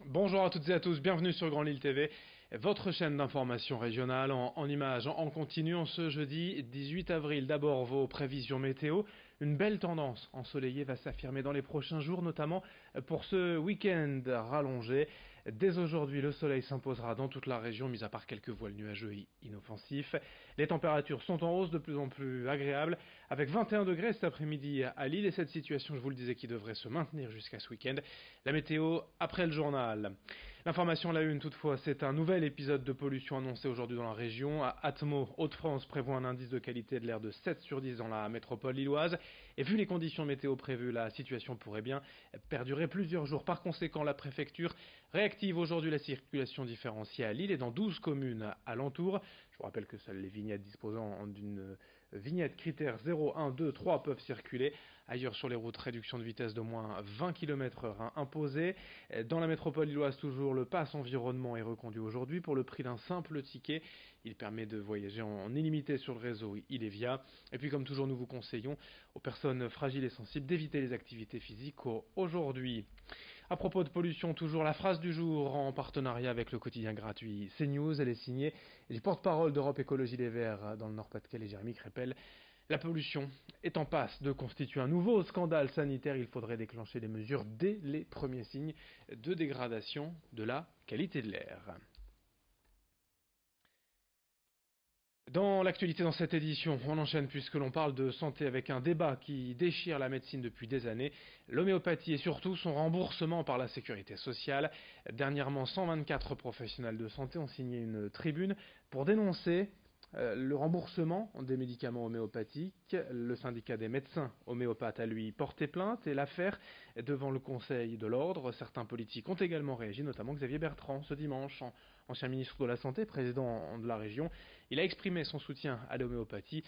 Bonjour à toutes et à tous, bienvenue sur Grand Lille TV, votre chaîne d'information régionale en images en continu en ce jeudi 18 avril. D'abord vos prévisions météo. Une belle tendance ensoleillée va s'affirmer dans les prochains jours, notamment pour ce week-end rallongé. Dès aujourd'hui, le soleil s'imposera dans toute la région, mis à part quelques voiles nuageux et inoffensifs. Les températures sont en hausse, de plus en plus agréables, avec 21 degrés cet après-midi à Lille. Et cette situation, je vous le disais, qui devrait se maintenir jusqu'à ce week-end. La météo après le journal. L'information à la une, toutefois, c'est un nouvel épisode de pollution annoncé aujourd'hui dans la région. Atmo Hauts-de-France prévoit un indice de qualité de l'air de 7 sur 10 dans la métropole lilloise. Et vu les conditions météo prévues, la situation pourrait bien perdurer plusieurs jours. Par conséquent, la préfecture réactive aujourd'hui la circulation différenciée à Lille et dans 12 communes alentours. Je vous rappelle que seules les vignettes disposant d'une vignette critère 0, 1, 2, 3 peuvent circuler. Ailleurs sur les routes, réduction de vitesse d'au moins 20 km/h imposée. Dans la métropole lilloise, toujours, le pass environnement est reconduit aujourd'hui pour le prix d'un simple ticket. Il permet de voyager en illimité sur le réseau Ilevia. Et puis comme toujours, nous vous conseillons aux personnes fragiles et sensibles d'éviter les activités physiques aujourd'hui. À propos de pollution, toujours la phrase du jour en partenariat avec le quotidien gratuit CNews. Elle est signée du porte-parole d'Europe Écologie Les Verts dans le Nord-Pas-de-Calais, Jérémy Crépel. La pollution est en passe de constituer un nouveau scandale sanitaire. Il faudrait déclencher des mesures dès les premiers signes de dégradation de la qualité de l'air. Dans l'actualité dans cette édition, on enchaîne puisque l'on parle de santé avec un débat qui déchire la médecine depuis des années, l'homéopathie et surtout son remboursement par la sécurité sociale. Dernièrement, 124 professionnels de santé ont signé une tribune pour dénoncer le remboursement des médicaments homéopathiques. Le syndicat des médecins homéopathes a lui porté plainte et l'affaire est devant le Conseil de l'ordre. Certains politiques ont également réagi, notamment Xavier Bertrand ce dimanche, ancien ministre de la Santé, président de la région. Il a exprimé son soutien à l'homéopathie.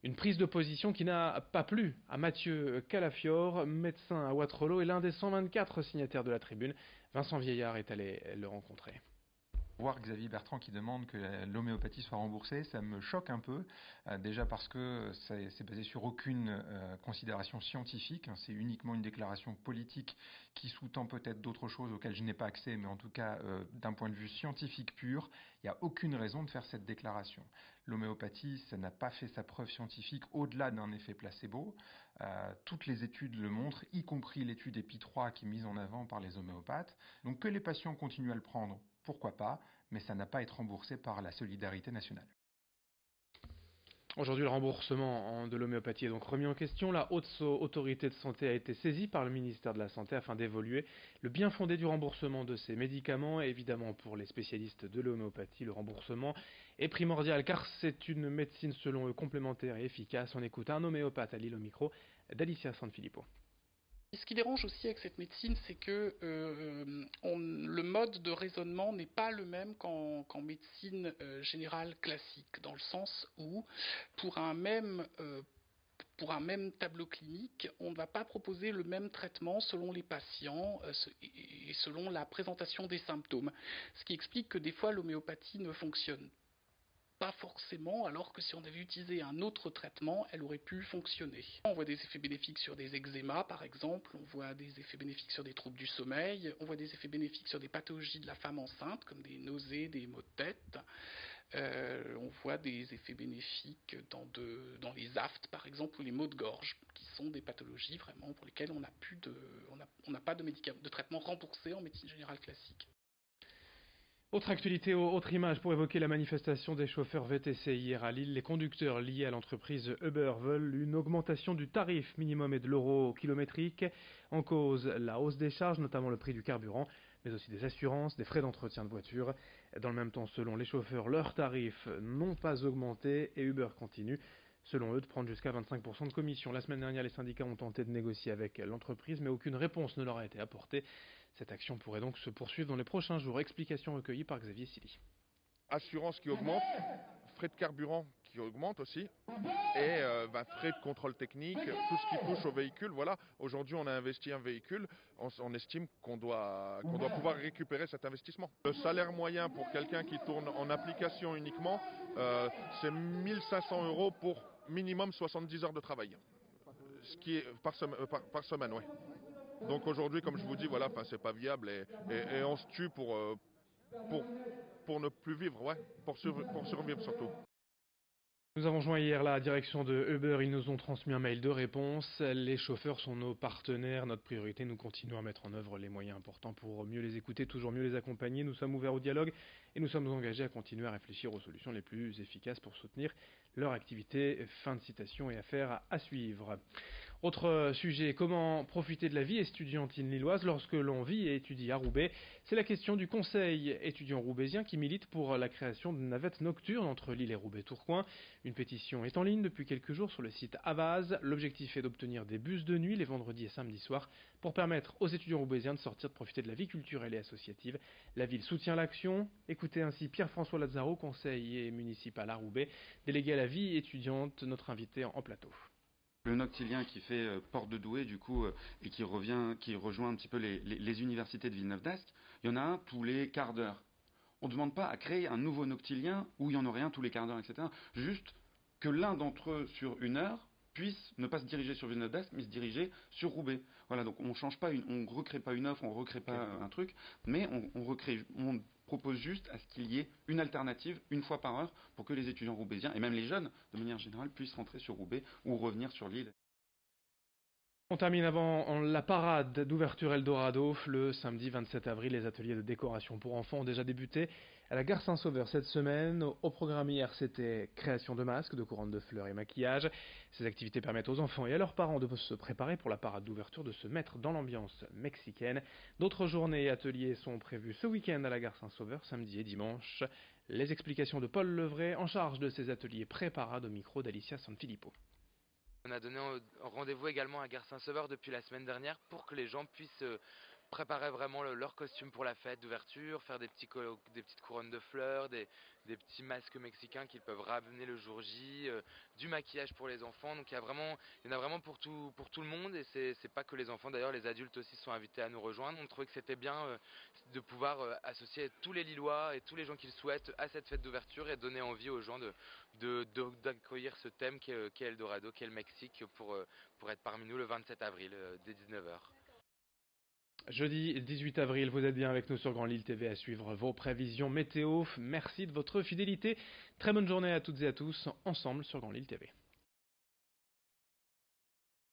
Une prise de position qui n'a pas plu à Mathieu Calafiore, médecin à Wattrelos et l'un des 124 signataires de la tribune. Vincent Vieillard est allé le rencontrer. Voir Xavier Bertrand qui demande que l'homéopathie soit remboursée, ça me choque un peu. Déjà parce que c'est basé sur aucune considération scientifique. C'est uniquement une déclaration politique qui sous-tend peut-être d'autres choses auxquelles je n'ai pas accès, mais en tout cas d'un point de vue scientifique pur, il n'y a aucune raison de faire cette déclaration. L'homéopathie, ça n'a pas fait sa preuve scientifique au-delà d'un effet placebo. Toutes les études le montrent, y compris l'étude EPI3 qui est mise en avant par les homéopathes. Donc que les patients continuent à le prendre, pourquoi pas, mais ça n'a pas à être remboursé par la solidarité nationale. Aujourd'hui, le remboursement de l'homéopathie est donc remis en question. La haute autorité de santé a été saisie par le ministère de la Santé afin d'évaluer le bien fondé du remboursement de ces médicaments. Et évidemment, pour les spécialistes de l'homéopathie, le remboursement est primordial car c'est une médecine selon eux complémentaire et efficace. On écoute un homéopathe à Lille au micro d'Alicia Sanfilippo. Ce qui dérange aussi avec cette médecine, c'est que le mode de raisonnement n'est pas le même qu'en médecine générale classique, dans le sens où pour un même tableau clinique, on ne va pas proposer le même traitement selon les patients et selon la présentation des symptômes. Ce qui explique que des fois l'homéopathie ne fonctionne pas forcément, alors que si on avait utilisé un autre traitement, elle aurait pu fonctionner. On voit des effets bénéfiques sur des eczémas, par exemple, on voit des effets bénéfiques sur des troubles du sommeil, on voit des effets bénéfiques sur des pathologies de la femme enceinte, comme des nausées, des maux de tête. On voit des effets bénéfiques dans les aftes, par exemple, ou les maux de gorge, qui sont des pathologies vraiment pour lesquelles on n'a pas de traitement remboursé en médecine générale classique. Autre actualité, autre image pour évoquer la manifestation des chauffeurs VTC hier à Lille. Les conducteurs liés à l'entreprise Uber veulent une augmentation du tarif minimum et de l'euro kilométrique. En cause, la hausse des charges, notamment le prix du carburant, mais aussi des assurances, des frais d'entretien de voiture. Dans le même temps, selon les chauffeurs, leurs tarifs n'ont pas augmenté et Uber continue, selon eux, de prendre jusqu'à 25% de commission. La semaine dernière, les syndicats ont tenté de négocier avec l'entreprise, mais aucune réponse ne leur a été apportée. Cette action pourrait donc se poursuivre dans les prochains jours. Explication recueillie par Xavier Silly. Assurance qui augmente, frais de carburant qui augmentent aussi, et frais de contrôle technique, tout ce qui touche au véhicule. Voilà, aujourd'hui on a investi un véhicule, on estime qu'on doit pouvoir récupérer cet investissement. Le salaire moyen pour quelqu'un qui tourne en application uniquement, c'est 1500 € pour minimum 70 heures de travail, ce qui est par semaine, ouais. Donc aujourd'hui, comme je vous dis, voilà, c'est pas viable et on se tue pour ne plus vivre, ouais, pour survivre surtout. Nous avons joint hier la direction de Uber, ils nous ont transmis un mail de réponse. Les chauffeurs sont nos partenaires, notre priorité. Nous continuons à mettre en œuvre les moyens importants pour mieux les écouter, toujours mieux les accompagner. Nous sommes ouverts au dialogue et nous sommes engagés à continuer à réfléchir aux solutions les plus efficaces pour soutenir leur activité. Fin de citation et affaire à suivre. Autre sujet, comment profiter de la vie estudiantine lilloise lorsque l'on vit et étudie à Roubaix? C'est la question du conseil étudiant roubaisien qui milite pour la création d'une navette nocturne entre Lille et Roubaix-Tourcoing. Une pétition est en ligne depuis quelques jours sur le site Avaz. L'objectif est d'obtenir des bus de nuit les vendredis et samedis soirs pour permettre aux étudiants roubaisiens de sortir de profiter de la vie culturelle et associative. La ville soutient l'action. Écoutez ainsi Pierre-François Lazzaro, conseiller municipal à Roubaix, délégué à la vie étudiante, notre invité en plateau. Le noctilien qui fait porte de Douai du coup et qui rejoint un petit peu les universités de Villeneuve-d'Ascq, il y en a un tous les quarts d'heure. On ne demande pas à créer un nouveau noctilien où il y en aurait un tous les quarts d'heure, etc. Juste que l'un d'entre eux sur une heure puisse ne pas se diriger sur Villeneuve-d'Ascq mais se diriger sur Roubaix. Voilà, donc on recrée pas une offre, on recrée pas un truc, mais on propose juste à ce qu'il y ait une alternative une fois par heure pour que les étudiants roubaisiens et même les jeunes de manière générale puissent rentrer sur Roubaix ou revenir sur l'île. On termine avant la parade d'ouverture Eldorado. Le samedi 27 avril, les ateliers de décoration pour enfants ont déjà débuté à la gare Saint-Sauveur cette semaine. Au programme hier, c'était création de masques, de couronnes de fleurs et maquillage. Ces activités permettent aux enfants et à leurs parents de se préparer pour la parade d'ouverture, de se mettre dans l'ambiance mexicaine. D'autres journées et ateliers sont prévus ce week-end à la gare Saint-Sauveur, samedi et dimanche. Les explications de Paul Levray, en charge de ces ateliers pré-parade au micro d'Alicia Sanfilippo. On a donné rendez-vous également à Gare Saint-Sauveur depuis la semaine dernière pour que les gens puissent préparer vraiment leur costume pour la fête d'ouverture, faire des petites couronnes de fleurs, des petits masques mexicains qu'ils peuvent ramener le jour J, du maquillage pour les enfants. Donc il y en a vraiment pour tout le monde et c'est pas que les enfants, d'ailleurs les adultes aussi sont invités à nous rejoindre. On trouvait que c'était bien de pouvoir associer tous les Lillois et tous les gens qui le souhaitent à cette fête d'ouverture et donner envie aux gens d'accueillir ce thème qu'est Eldorado, qu'est le Mexique pour être parmi nous le 27 avril dès 19h. Jeudi 18 avril, vous êtes bien avec nous sur Grand Lille TV à suivre vos prévisions météo. Merci de votre fidélité. Très bonne journée à toutes et à tous, ensemble sur Grand Lille TV.